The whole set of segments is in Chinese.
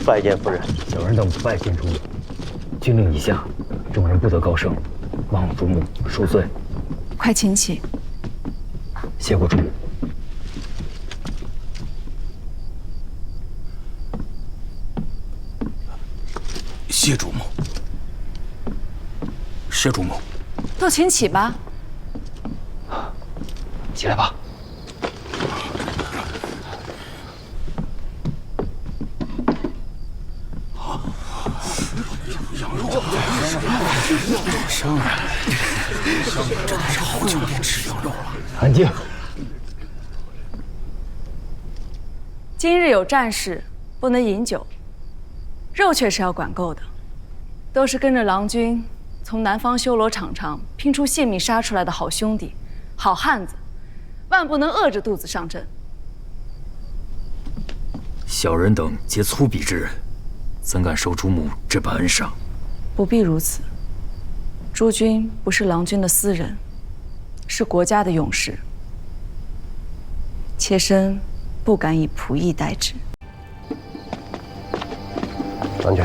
拜见夫人。小人等拜见主母。军令已下，众人不得高声，望主母恕罪。快请起。谢过主母。谢主母。谢主母。都请起吧。起来吧。香啊！真的是好久没吃羊肉了。安静。今日有战事，不能饮酒，肉却是要管够的。都是跟着郎君从南方修罗场上拼出性命杀出来的好兄弟、好汉子，万不能饿着肚子上阵。小人等皆粗鄙之人，怎敢受主母这般恩赏？不必如此。诸君不是郎君的私人，是国家的勇士，妾身不敢以仆役待之。郎君，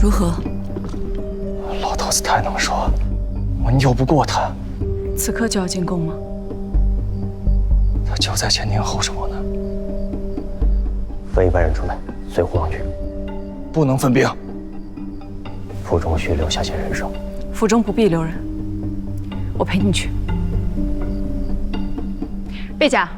如何？老头子太能说，我拗不过他。此刻就要进宫吗？他就在前厅候着我呢。分一班人出来，随虎王去。不能分兵。府中需留下些人手。府中不必留人，我陪你去。贝甲，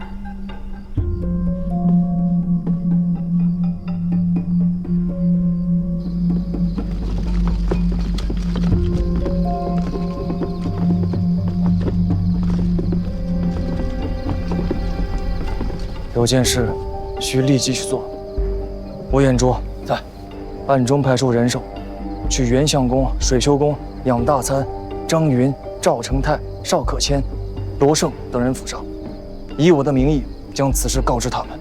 有件事需立即去做。我眼拙在，暗中派出人手，去元相公、水修公、养大参、张云、赵成泰、邵可谦、罗胜等人府上，以我的名义将此事告知他们。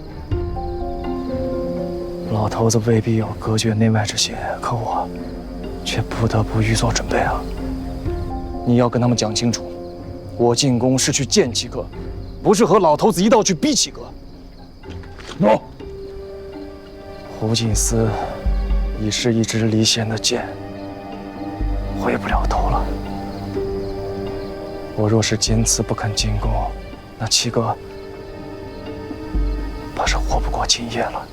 老头子未必有隔绝内外之心，可我却不得不预做准备啊！你要跟他们讲清楚，我进宫是去见七哥，不是和老头子一道去逼七哥。喏，胡锦思已是一支离弦的箭，回不了头了。我若是坚持不肯进宫，那七哥怕是活不过今夜了。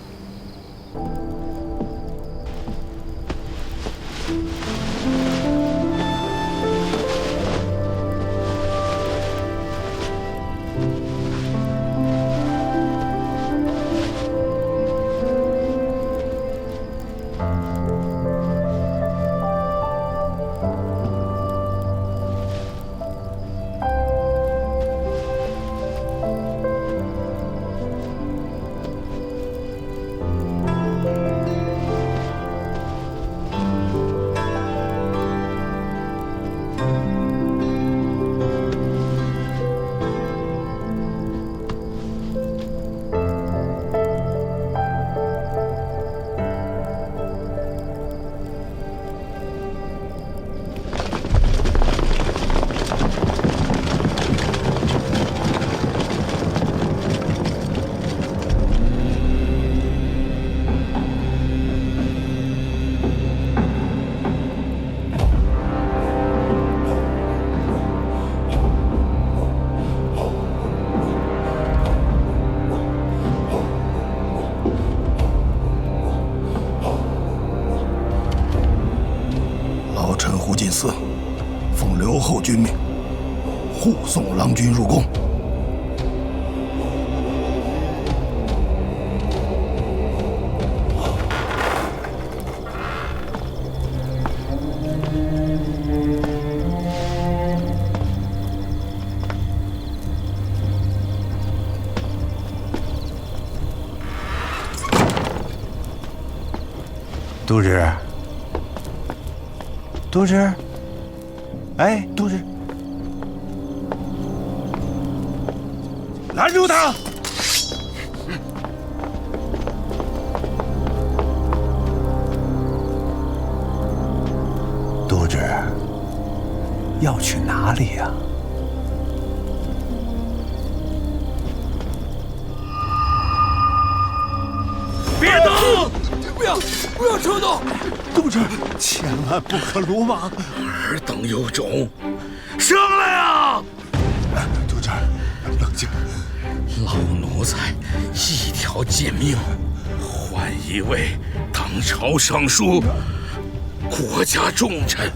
胡锦思奉刘后军命，护送郎君入宫。都知，都知，哎，都知，拦住他！都知，要去哪里呀？将，不要冲动！督职，千万不可鲁莽。尔等有种，上来啊！督职，冷静。老奴才一条贱命，换一位当朝尚书，国家重臣。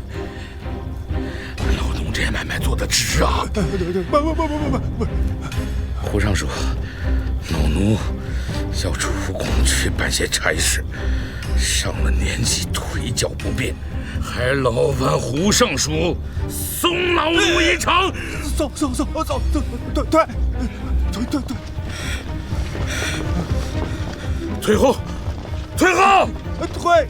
老奴这买卖做得值啊！不，胡尚书，老奴要出宫去办些差事，上了年纪，腿脚不便，还劳烦胡尚书送老奴一程。走，对。退后，退后！退。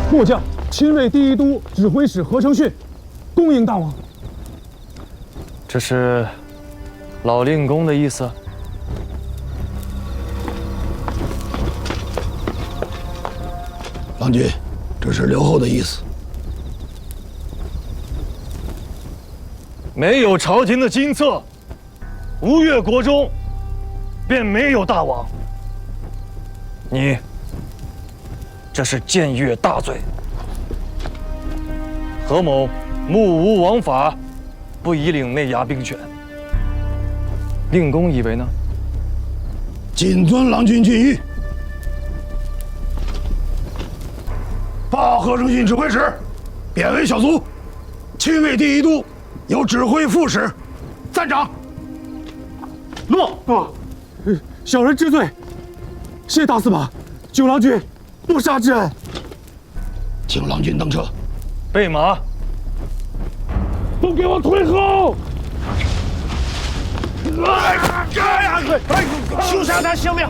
末将亲卫第一都指挥使何承训，恭迎大王。这是老令公的意思。郎君，这是刘后的意思。没有朝廷的金册，吴越国中便没有大王。你这是僭越大罪。何某目无王法，不以领内衙兵权。令公以为呢？谨遵郎君训谕。报何承训指挥使，贬为小卒，亲卫第一都，有指挥副使，赞长。诺。小人知罪，谢大司马，九郎君不杀之恩。请郎君登车。备马。都给我退后！休杀他性命！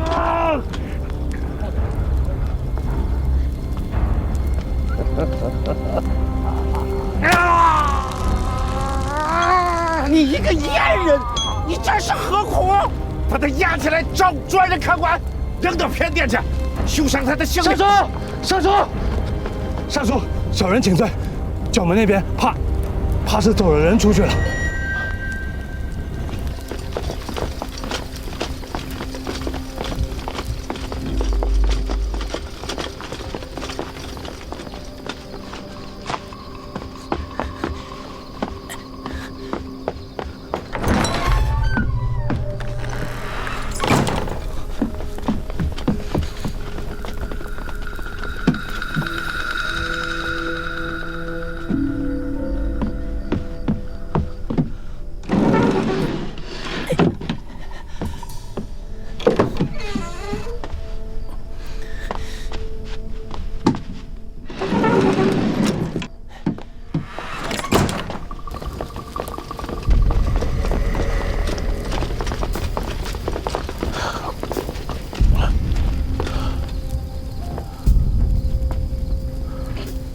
你一个阉人，你这是何苦？把他押起来找专人看管，扔到偏殿去，休伤他的性命。尚书，小人请罪。角门那边怕是走了人出去了。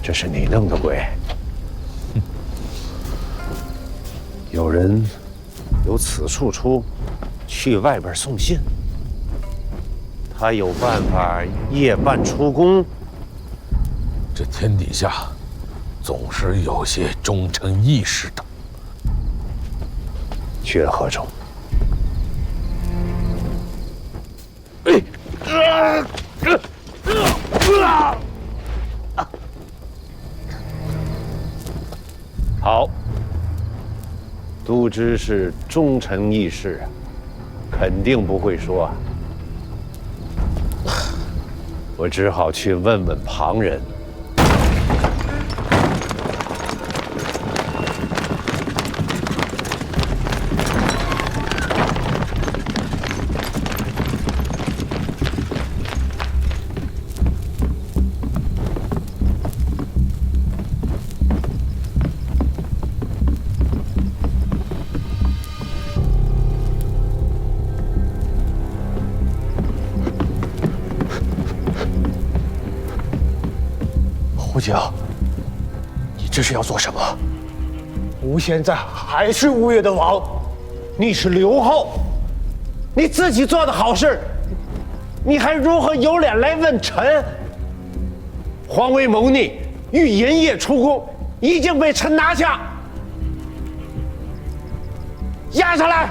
这是你弄的鬼！有人由此处出，去外边送信。他有办法夜半出宫。这天底下，总是有些忠臣义士的。去了何处？好，都知是忠臣义士，肯定不会说啊。我只好去问问旁人。胡景，你这是要做什么？吴现在还是吴越的王，你是刘后，你自己做的好事，你还如何有脸来问臣？皇位谋逆，欲银夜出宫，已经被臣拿下，押上来！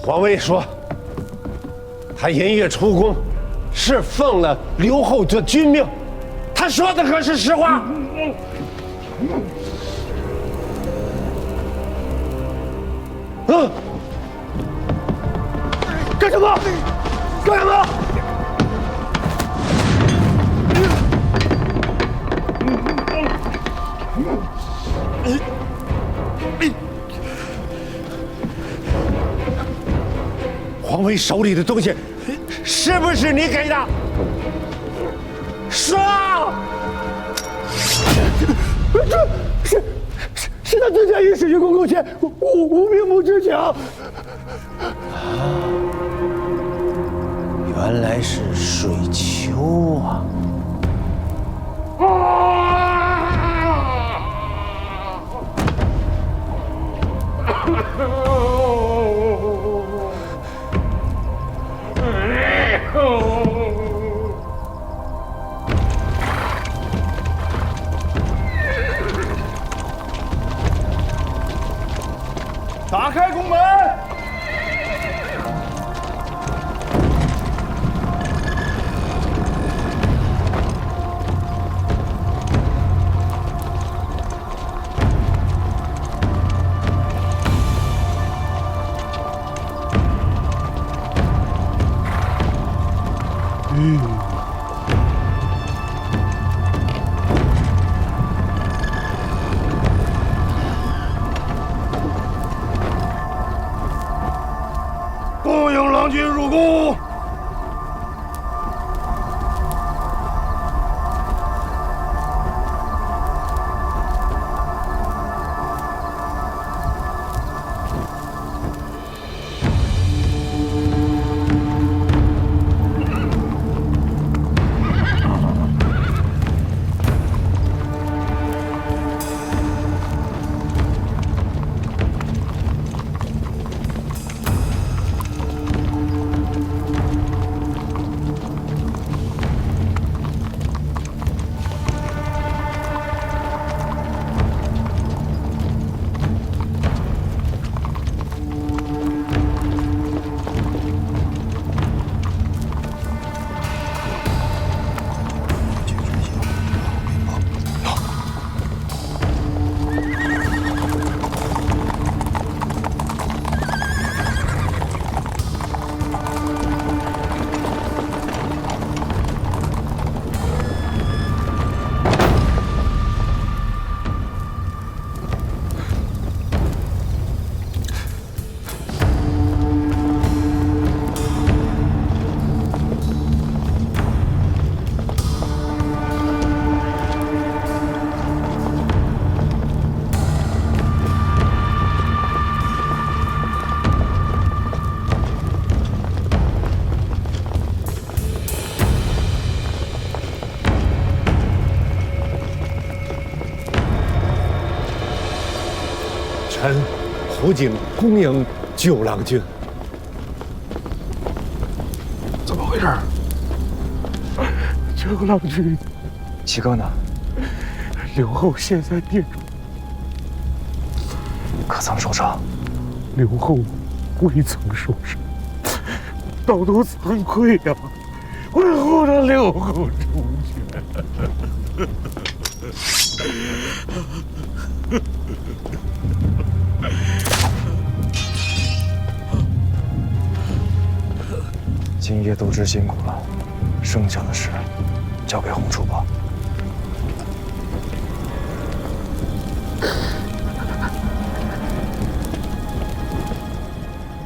皇位说，他银夜出宫，是奉了刘后的军命。他说的可是实话。干什么？干什么？皇位手里的东西，是不是你给的？说！是他自家以使用公共钱，无名不知情。原来是水丘啊！打开宫门！恭迎郎君入宫。臣胡景恭迎九郎君。怎么回事？九郎君，七哥呢？刘后现在殿中，可曾受伤？刘后未曾受伤，道都惭愧呀，为何让刘后出去？今夜都知辛苦了，剩下的事交给洪处吧。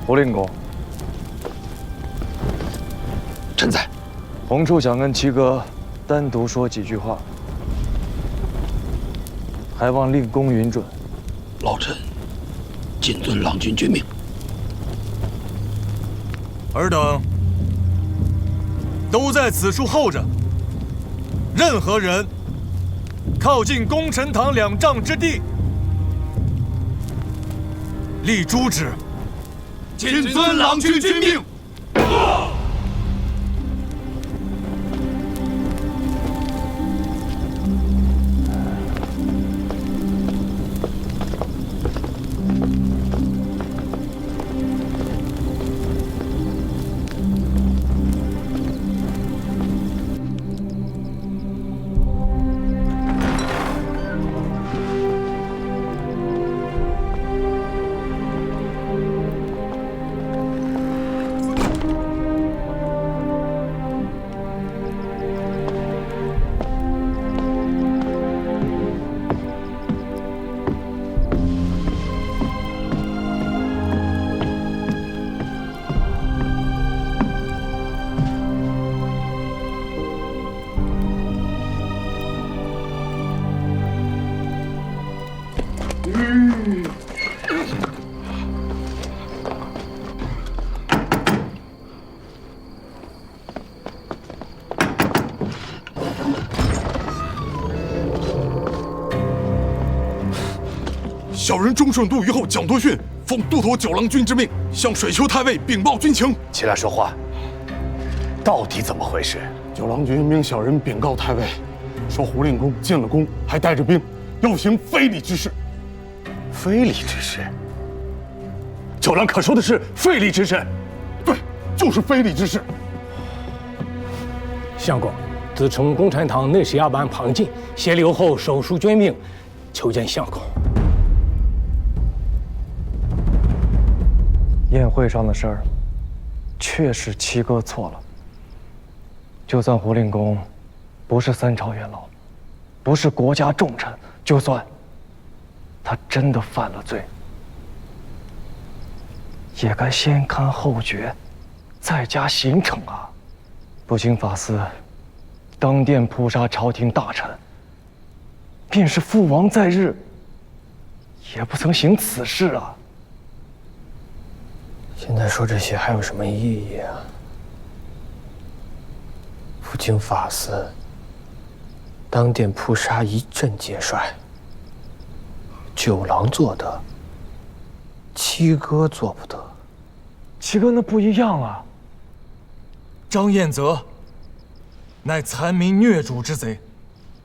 胡令公，臣在。洪处想跟七哥单独说几句话。还望令公允准。老臣谨遵郎君君命。尔等都在此处候着，任何人靠近功臣堂2丈之地，立诛之。谨遵郎君君命。小人忠顺都虞候蒋多逊奉都头9郎君之命，向水丘太尉禀报军情。起来说话，到底怎么回事？9郎君命小人禀告太尉，说胡令公进了宫，还带着兵，要行非礼之事。非礼之事9郎可说的是废立之事？对，就是非礼之事。相公，自从功臣堂内侍衙班庞进携留后手书捐命，求见相公。宴会上的事儿，确实七哥错了。就算胡令公不是3朝元老，不是国家重臣，就算他真的犯了罪，也该先看后觉，再加刑惩啊！不经法司，当殿扑杀朝廷大臣，便是父王在日，也不曾行此事啊！现在说这些还有什么意义啊？不经法司，当殿扑杀一镇节帅，9郎做得，七哥做不得。七哥那不一样啊！张彦泽乃残民虐主之贼，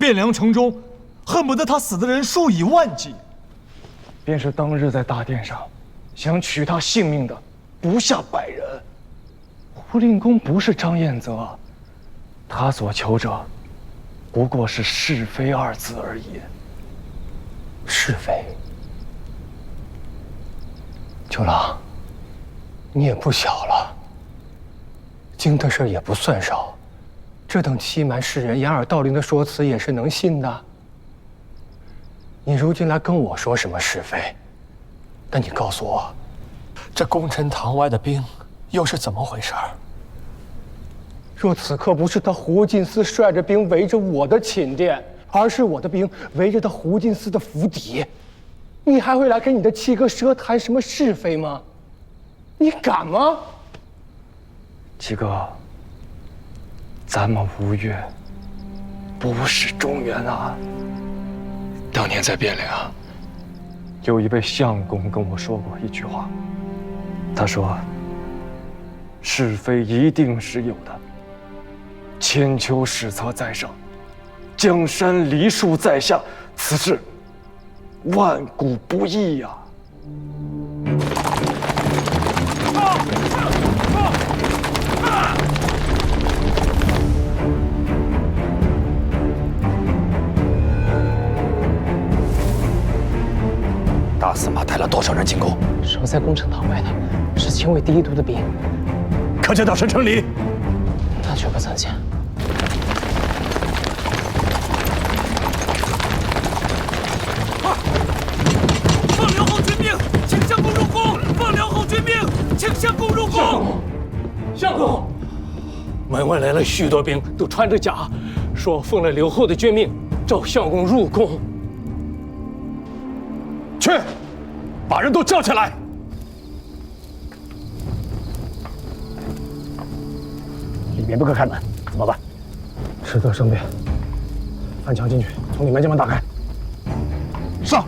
汴梁城中恨不得他死的人数以万计。便是当日在大殿上想取他性命的不下100人。胡令公不是张彦泽，他所求者不过是是非2字而已。是非，9郎，你也不小了，经的事也不算少，这等欺瞒世人、掩耳盗铃的说辞也是能信的。你如今来跟我说什么是非？那你告诉我，这功臣堂外的兵又是怎么回事？若此刻不是他胡进司率着兵围着我的寝殿，而是我的兵围着他胡进司的府邸，你还会来跟你的七哥舌谈什么是非吗？你敢吗？七哥，咱们吴越不是中原啊！当年在汴梁，有一位相公跟我说过一句话，他说：“是非一定是有的，千秋史册在上，江山梨树在下，此事万古不易呀！”大司马带了多少人进宫？守在宫城堂外的是亲卫第1都的兵，可见大神城里，那却不曾见。放辽后军兵，请相公入宫！放辽后军兵，请相公入宫！相公，门外来了许多兵，都穿着甲，说奉了刘后的捐命，召相公入宫。去，把人都叫起来。里面不可开门，怎么办？迟则生变。翻墙进去，从里面将门打开。上！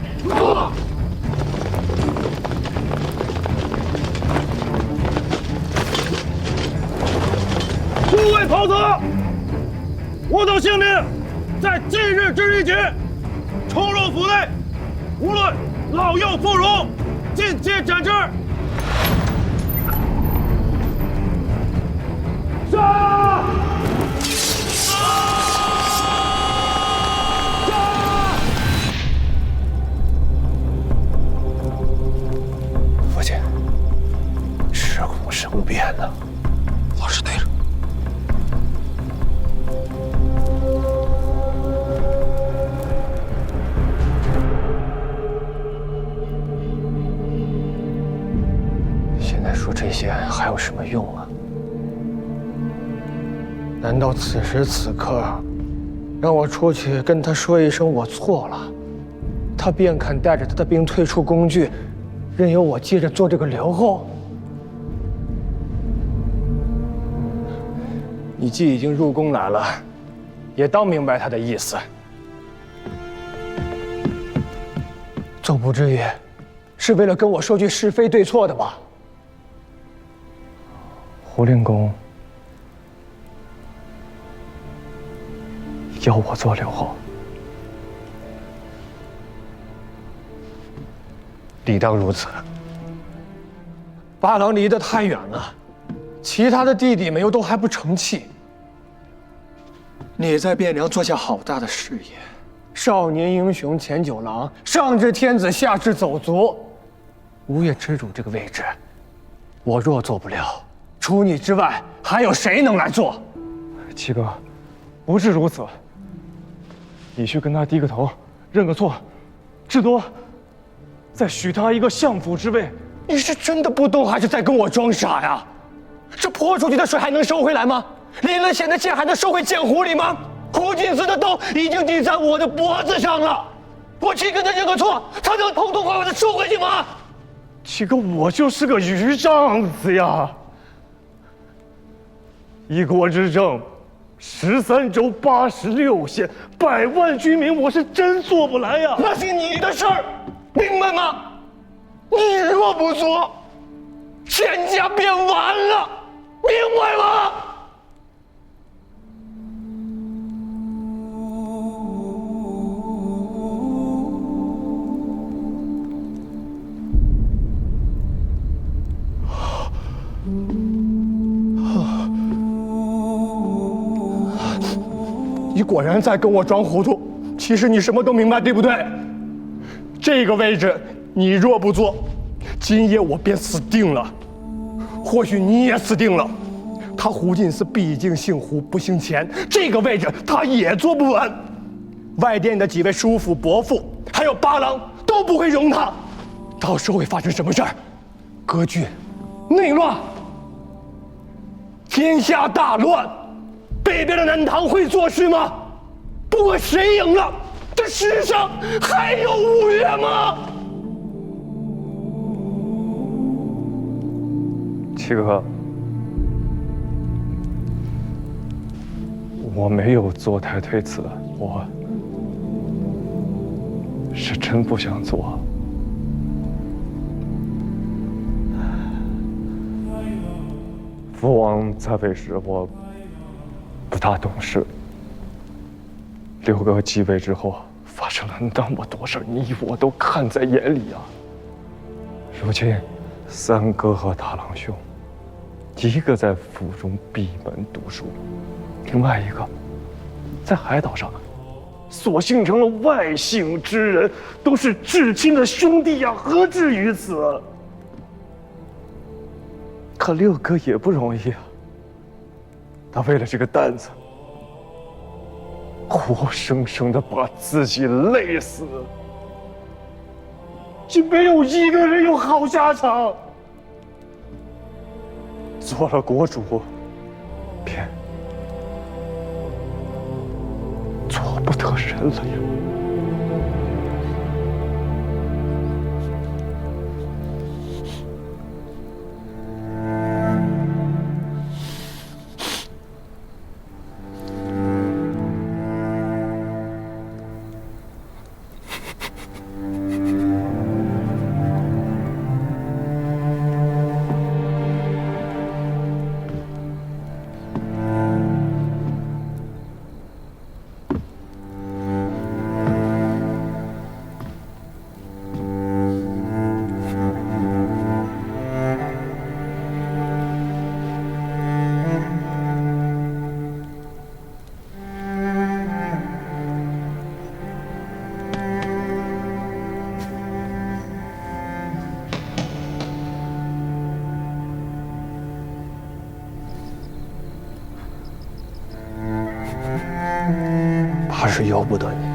诸位袍子，我等姓令，在今日之日起，出入府内，无论老幼妇孺，尽皆斩之。杀！父亲，时空生变了，我是对着。现在说这些还有什么用啊？难道此时此刻，让我出去跟他说一声我错了，他便肯带着他的兵退出宫剧，任由我接着做这个留后？你既已经入宫来了，也当明白他的意思。总不至于是为了跟我说句是非对错的吧？胡令公要我做留后，理当如此。八郎离得太远了，其他的弟弟们又都还不成器。你在汴梁做下好大的事业，少年英雄前九郎，上至天子，下至走卒，吴越之主这个位置，我若做不了，除你之外，还有谁能来做？七哥，不是如此。你去跟他低个头，认个错，至多再许他一个相府之位。你是真的不懂，还是在跟我装傻呀？这泼出去的水还能收回来吗？淋了血的剑还能收回剑壶里吗？胡金子的刀已经抵在我的脖子上了，我去跟他认个错，他能痛痛快快的收回去吗？七哥，我就是个鱼仗子呀！一国之政，13州86县，100万居民，我是真做不来呀！那是你的事儿，明白吗？你若不做，天下便完了，明白吗？你果然在跟我装糊涂，其实你什么都明白，对不对？这个位置你若不做，今夜我便死定了，或许你也死定了。他胡进思毕竟姓胡不姓钱，这个位置他也坐不稳。外殿的几位叔父伯父还有八郎都不会容他，到时候会发生什么事儿？割据、内乱、天下大乱。北边的南唐会做事吗？不管谁赢了，这世上还有吴越吗？七哥，我没有做太推辞，我是真不想做。父王在位时，我不大懂事。刘哥继位之后，发生了那么多事，你我都看在眼里啊。如今，三哥和大郎兄，一个在府中闭门读书，另外一个在海岛上，索性成了外姓之人，都是至亲的兄弟呀，何至于此？可六哥也不容易啊，他为了这个担子，活生生的把自己累死，竟没有一个人有好下场。做了国主，便做不得人了呀。是由不得你。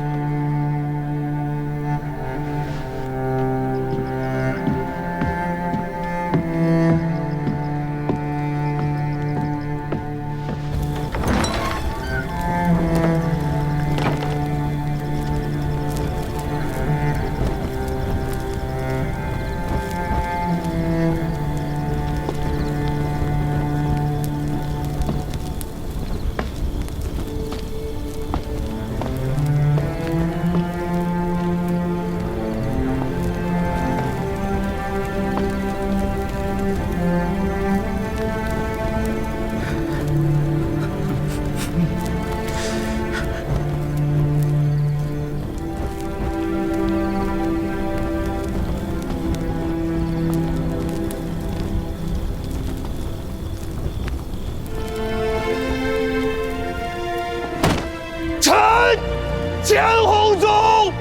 前洪宗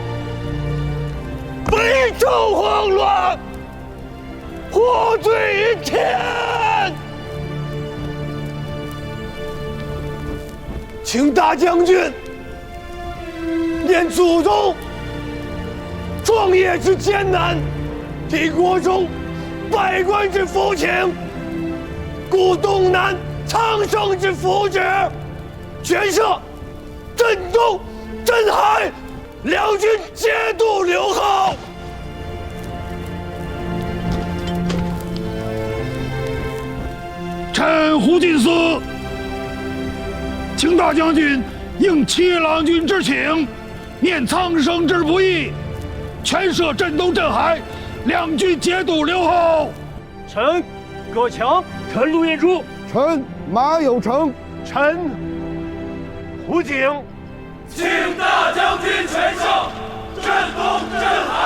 北周慌乱，获罪于天。请大将军念祖宗创业之艰难，替国中百官之福请，顾东南苍生之福祉，全社震东镇海，两军节度留后。臣胡进思，请大将军应七郎君之请，念苍生之不易，全社镇东镇海，两军节度留后。臣葛强，臣陆彦初，臣马有成，臣胡景。请大将军全胜，震东镇海。